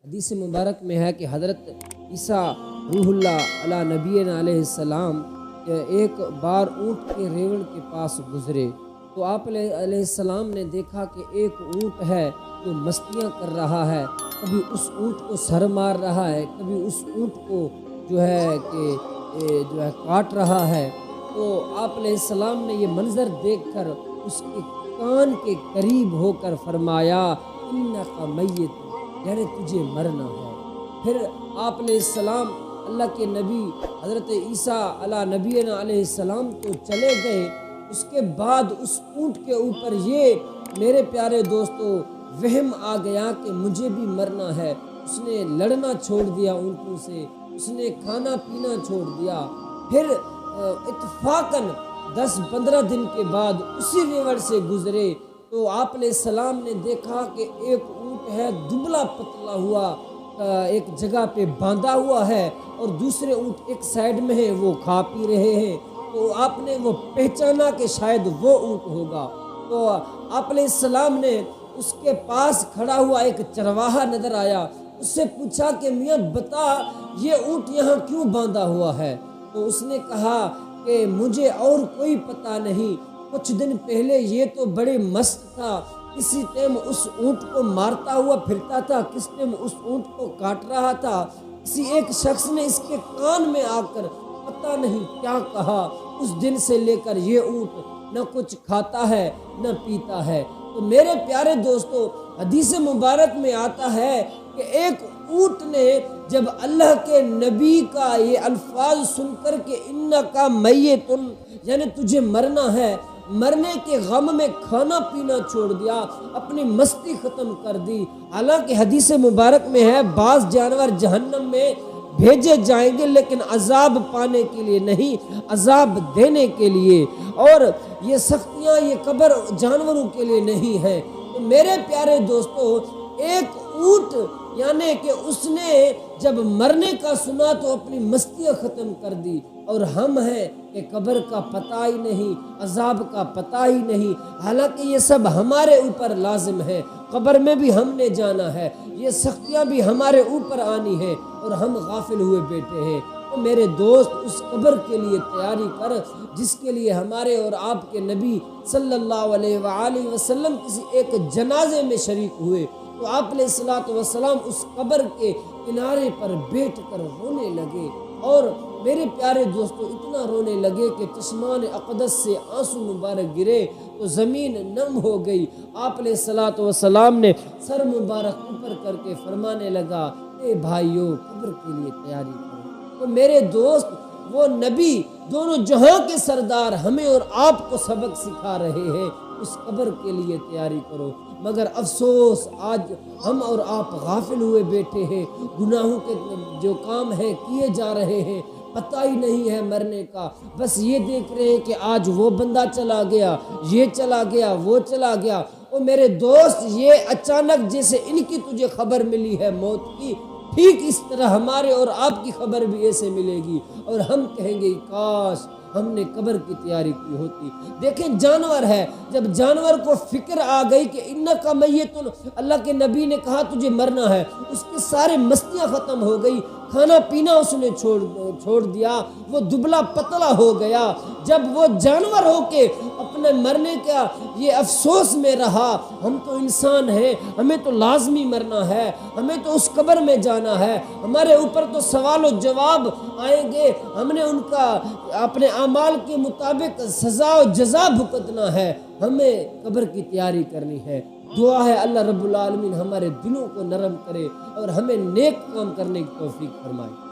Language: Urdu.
حدیث مبارک میں ہے کہ حضرت عیسیٰ روح اللہ علیہ نبینا علیہ السلام ایک بار اونٹ کے ریوڑ کے پاس گزرے تو آپ علیہ السلام نے دیکھا کہ ایک اونٹ ہے جو مستیاں کر رہا ہے، کبھی اس اونٹ کو سر مار رہا ہے، کبھی اس اونٹ کو کاٹ رہا ہے۔ تو آپ علیہ السلام نے یہ منظر دیکھ کر اس کے کان کے قریب ہو کر فرمایا انک میت، یعنی تجھے مرنا ہے۔ پھر آپ علیہ السلام اللہ کے نبی حضرت عیسیٰ علیہ نبینا علیہ السلام تو چلے گئے۔ اس کے بعد اس اونٹ کے اوپر یہ میرے پیارے دوستو وہم آ گیا کہ مجھے بھی مرنا ہے۔ اس نے لڑنا چھوڑ دیا اونٹوں سے، اس نے کھانا پینا چھوڑ دیا۔ پھر اتفاقاً 10-15 دن کے بعد اسی ریوڑ سے گزرے تو آپ علیہ السلام نے دیکھا کہ ایک اونٹ ہے دبلا پتلا ہوا، ایک جگہ پہ باندھا ہوا ہے، اور دوسرے اونٹ ایک سائیڈ میں ہے، وہ کھا پی رہے ہیں۔ تو آپ نے وہ پہچانا کہ شاید وہ اونٹ ہوگا۔ تو آپ علیہ السلام نے اس کے پاس کھڑا ہوا ایک چرواہا نظر آیا، اس سے پوچھا کہ میاں بتا یہ اونٹ یہاں کیوں باندھا ہوا ہے؟ تو اس نے کہا کہ مجھے اور کوئی پتہ نہیں، کچھ دن پہلے یہ تو بڑے مست تھا، کسی ٹائم اس اونٹ کو مارتا ہوا پھرتا تھا، کس ٹائم اس اونٹ کو کاٹ رہا تھا، کسی ایک شخص نے اس کے کان میں آ کر پتہ نہیں کیا کہا، اس دن سے لے کر یہ اونٹ نہ کچھ کھاتا ہے نہ پیتا ہے۔ تو میرے پیارے دوستو حدیث مبارک میں آتا ہے کہ ایک اونٹ نے جب اللہ کے نبی کا یہ الفاظ سن کر کہ انکا میتن، یعنی تجھے مرنا ہے، مرنے کے غم میں کھانا پینا چھوڑ دیا، اپنی مستی ختم کر دی۔ حالانکہ حدیث مبارک میں ہے بعض جانور جہنم میں بھیجے جائیں گے لیکن عذاب پانے کے لیے نہیں، عذاب دینے کے لیے، اور یہ سختیاں یہ قبر جانوروں کے لیے نہیں ہے۔ تو میرے پیارے دوستو ایک اونٹ یعنی کہ اس نے جب مرنے کا سنا تو اپنی مستیاں ختم کر دی، اور ہم ہیں کہ قبر کا پتہ ہی نہیں، عذاب کا پتہ ہی نہیں، حالانکہ یہ سب ہمارے اوپر لازم ہے، قبر میں بھی ہم نے جانا ہے، یہ سختیاں بھی ہمارے اوپر آنی ہے، اور ہم غافل ہوئے بیٹھے ہیں۔ تو میرے دوست اس قبر کے لیے تیاری کر جس کے لیے ہمارے اور آپ کے نبی صلی اللہ علیہ وآلہ وسلم کسی ایک جنازے میں شریک ہوئے تو آپ علیہ السلام اس قبر کے کنارے پر بیٹھ کر رونے لگے، اور میرے پیارے دوستو اتنا رونے لگے کہ چشمان اقدس سے آنسو مبارک گرے تو زمین نم ہو گئی۔ آپ علیہ السلام نے سر مبارک اوپر کر کے فرمانے لگا اے بھائیو قبر کے لیے تیاری کرو۔ تو میرے دوست وہ نبی دونوں جہاں کے سردار ہمیں اور آپ کو سبق سکھا رہے ہیں، اس قبر کے لیے تیاری کرو۔ مگر افسوس آج ہم اور آپ غافل ہوئے بیٹھے ہیں، گناہوں کے جو کام ہیں کیے جا رہے ہیں، پتہ ہی نہیں ہے مرنے کا، بس یہ دیکھ رہے ہیں کہ آج وہ بندہ چلا گیا، یہ چلا گیا، وہ چلا گیا۔ اور میرے دوست یہ اچانک جیسے ان کی تجھے خبر ملی ہے موت کی، ٹھیک اس طرح ہمارے اور آپ کی خبر بھی ایسے ملے گی، اور ہم کہیں گے کاش ہم نے قبر کی تیاری کی ہوتی۔ دیکھیں جانور ہے، جب جانور کو فکر آ گئی کہ انکا میتن، اللہ کے نبی نے کہا تجھے مرنا ہے، اس کی سارے مستیاں ختم ہو گئی، کھانا پینا اس نے چھوڑ دیا، وہ دبلا پتلا ہو گیا۔ جب وہ جانور ہو کے اپنے مرنے کا یہ افسوس میں رہا، ہم تو انسان ہیں، ہمیں تو لازمی مرنا ہے، ہمیں تو اس قبر میں جانا ہے، ہمارے اوپر تو سوال و جواب آئیں گے، ہم نے ان کا اپنے اعمال کے مطابق سزا و جزا بھگتنا ہے، ہمیں قبر کی تیاری کرنی ہے۔ دعا ہے اللہ رب العالمین ہمارے دلوں کو نرم کرے اور ہمیں نیک کام کرنے کی توفیق فرمائے۔